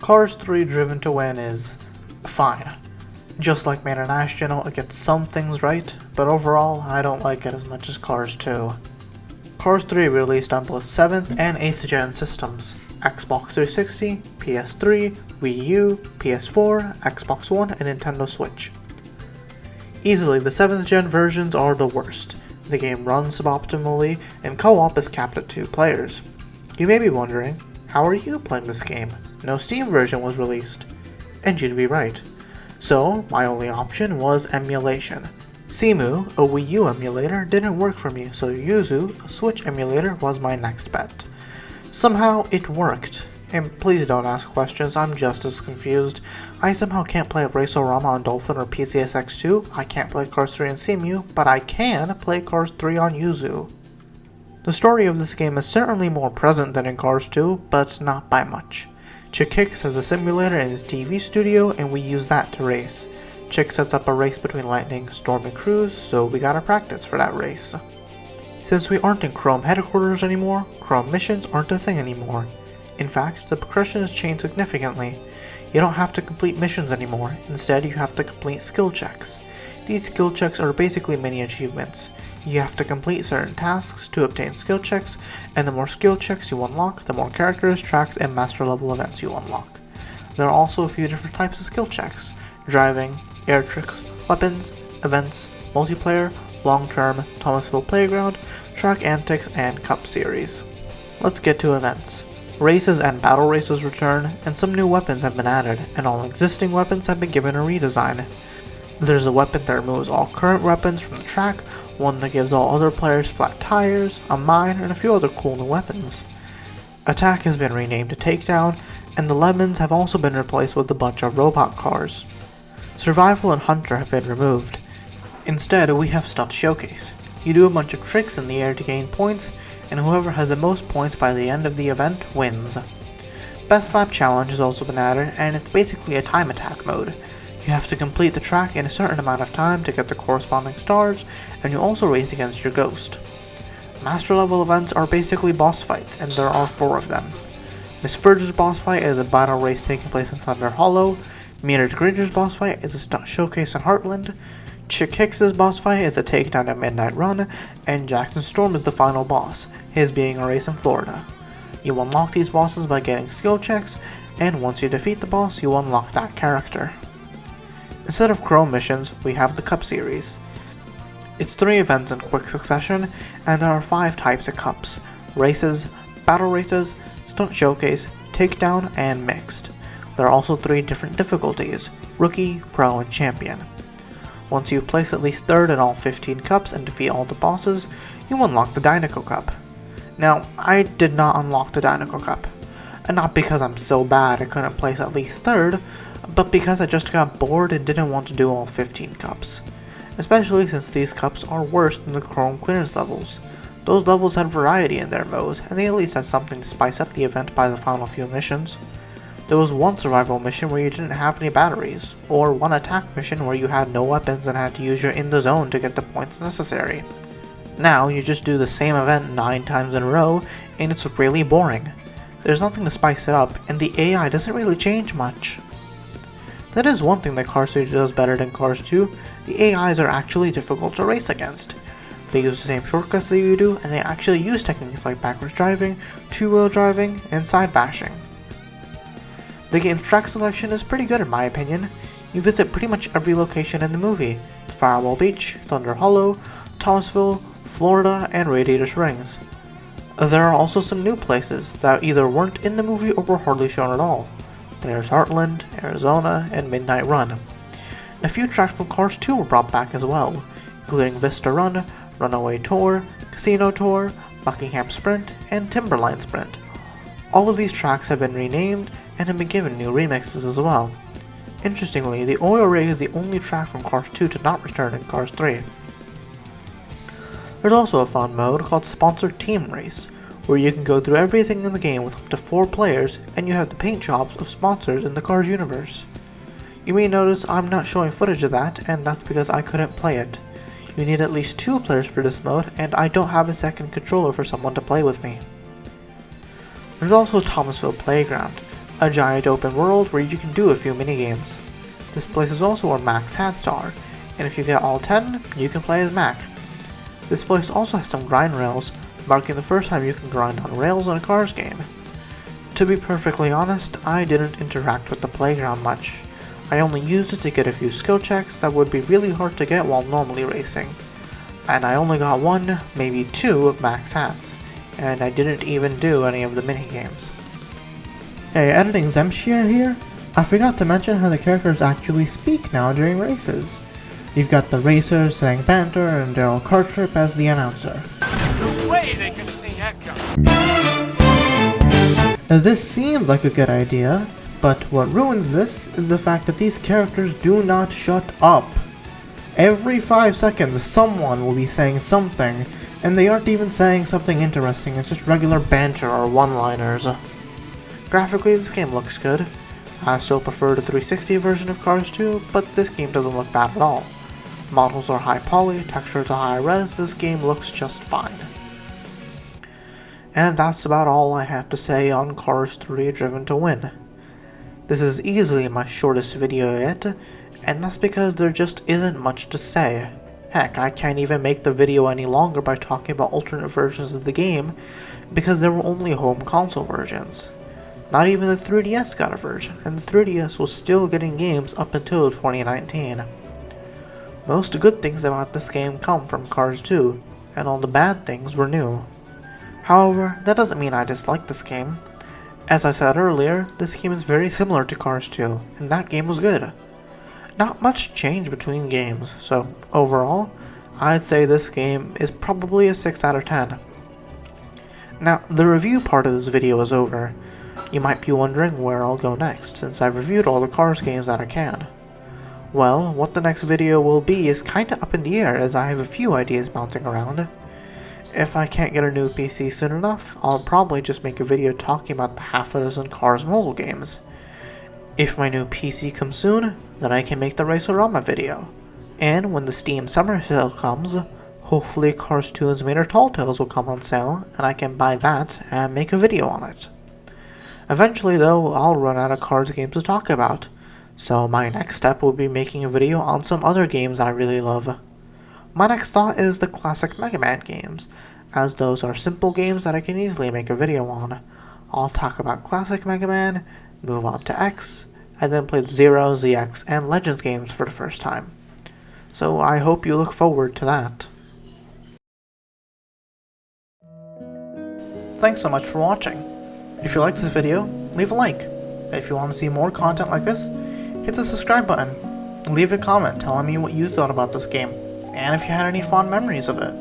Cars 3 Driven to Win is fine. Just like Main and Astronaut, it gets some things right, but overall, I don't like it as much as Cars 2. Cars 3 released on both 7th and 8th gen systems, Xbox 360, PS3, Wii U, PS4, Xbox One, and Nintendo Switch. Easily, the 7th gen versions are the worst. The game runs suboptimally, and co-op is capped at 2 players. You may be wondering, how are you playing this game? No Steam version was released. And you'd be right. So, my only option was emulation. Cemu, a Wii U emulator, didn't work for me, so Yuzu, a Switch emulator, was my next bet. Somehow, it worked. And please don't ask questions, I'm just as confused. I somehow can't play Race-O-Rama on Dolphin or PCSX2, I can't play Cars 3 on Cemu, but I can play Cars 3 on Yuzu. The story of this game is certainly more present than in Cars 2, but not by much. Chick Hicks has a simulator in his TV studio, and we use that to race. Chick sets up a race between Lightning, Storm, and Cruz, so we gotta practice for that race. Since we aren't in Chrome headquarters anymore, Chrome missions aren't a thing anymore. In fact, the progression has changed significantly. You don't have to complete missions anymore, instead you have to complete skill checks. These skill checks are basically mini achievements. You have to complete certain tasks to obtain skill checks, and the more skill checks you unlock, the more characters, tracks, and master level events you unlock. There are also a few different types of skill checks: driving, air tricks, weapons, events, multiplayer, long-term, Thomasville Playground, track antics, and cup series. Let's get to events. Races and battle races return, and some new weapons have been added, and all existing weapons have been given a redesign. There's a weapon that removes all current weapons from the track, one that gives all other players flat tires, a mine, and a few other cool new weapons. Attack has been renamed to Takedown, and the Lemons have also been replaced with a bunch of robot cars. Survival and Hunter have been removed. Instead, we have Stunt Showcase. You do a bunch of tricks in the air to gain points, and whoever has the most points by the end of the event wins. Best Lap Challenge has also been added, and it's basically a time attack mode. You have to complete the track in a certain amount of time to get the corresponding stars, and you also race against your ghost. Master level events are basically boss fights, and there are 4 of them. Miss Furger's boss fight is a battle race taking place in Thunder Hollow, Metered Gringer's boss fight is a stunt showcase in Heartland, Chick Hicks' boss fight is a takedown at Midnight Run, and Jackson Storm is the final boss, his being a race in Florida. You unlock these bosses by getting skill checks, and once you defeat the boss, you unlock that character. Instead of Chrome missions, we have the Cup series. It's 3 events in quick succession, and there are 5 types of cups: races, battle races, stunt showcase, takedown, and mixed. There are also 3 different difficulties: rookie, pro, and champion. Once you place at least 3rd in all 15 cups and defeat all the bosses, you unlock the Dinoco Cup. Now, I did not unlock the Dinoco Cup, and not because I'm so bad I couldn't place at least 3rd, but because I just got bored and didn't want to do all 15 cups. Especially since these cups are worse than the Chrome clearance levels. Those levels had variety in their modes, and they at least had something to spice up the event by the final few missions. There was one survival mission where you didn't have any batteries, or one attack mission where you had no weapons and had to use your in the zone to get the points necessary. Now, you just do the same event 9 times in a row, and it's really boring. There's nothing to spice it up, and the AI doesn't really change much. That is one thing that Cars 3 does better than Cars 2, the AIs are actually difficult to race against. They use the same shortcuts that you do, and they actually use techniques like backwards driving, two-wheel driving, and side bashing. The game's track selection is pretty good in my opinion. You visit pretty much every location in the movie: Firewall Beach, Thunder Hollow, Thomasville, Florida, and Radiator Springs. There are also some new places that either weren't in the movie or were hardly shown at all. There's Heartland, Arizona, and Midnight Run. A few tracks from Cars 2 were brought back as well, including Vista Run, Runaway Tour, Casino Tour, Buckingham Sprint, and Timberline Sprint. All of these tracks have been renamed and have been given new remixes as well. Interestingly, the oil rig is the only track from Cars 2 to not return in Cars 3. There's also a fun mode called Sponsored Team Race, where you can go through everything in the game with up to 4 players, and you have the paint jobs of sponsors in the Cars universe. You may notice I'm not showing footage of that, and that's because I couldn't play it. You need at least 2 players for this mode, and I don't have a second controller for someone to play with me. There's also Thomasville Playground, a giant open world where you can do a few minigames. This place is also where Mac's hats are, and if you get all 10, you can play as Mac. This place also has some grind rails, marking the first time you can grind on rails in a Cars game. To be perfectly honest, I didn't interact with the playground much. I only used it to get a few skill checks that would be really hard to get while normally racing. And I only got 1, maybe 2 of Mac's hats, and I didn't even do any of the minigames. Hey, editing Zemshia here? I forgot to mention how the characters actually speak now during races. You've got the racer saying banter and Daryl Cartrip as the announcer. No way they could have seen that coming. Now, this seemed like a good idea, but what ruins this is the fact that these characters do not shut up. Every 5 seconds someone will be saying something, and they aren't even saying something interesting, it's just regular banter or one-liners. Graphically, this game looks good. I still prefer the 360 version of Cars 2, but this game doesn't look bad at all. Models are high poly, textures are high res, this game looks just fine. And that's about all I have to say on Cars 3 Driven to Win. This is easily my shortest video yet, and that's because there just isn't much to say. Heck, I can't even make the video any longer by talking about alternate versions of the game, because there were only home console versions. Not even the 3DS got a version, and the 3DS was still getting games up until 2019. Most good things about this game come from Cars 2, and all the bad things were new. However, that doesn't mean I dislike this game. As I said earlier, this game is very similar to Cars 2, and that game was good. Not much change between games, so overall, I'd say this game is probably a 6 out of 10. Now, the review part of this video is over. You might be wondering where I'll go next, since I've reviewed all the Cars games that I can. Well, what the next video will be is kinda up in the air, as I have a few ideas bouncing around. If I can't get a new PC soon enough, I'll probably just make a video talking about the half a dozen Cars mobile games. If my new PC comes soon, then I can make the Racerama video. And when the Steam Summer Sale comes, hopefully Cars 2 and Mater Tall Tales will come on sale, and I can buy that and make a video on it. Eventually though, I'll run out of Cars games to talk about, so my next step will be making a video on some other games I really love. My next thought is the classic Mega Man games, as those are simple games that I can easily make a video on. I'll talk about classic Mega Man, move on to X, and then play Zero, ZX, and Legends games for the first time. So I hope you look forward to that. Thanks so much for watching. If you liked this video, leave a like. If you want to see more content like this, hit the subscribe button. Leave a comment telling me what you thought about this game, and if you had any fond memories of it.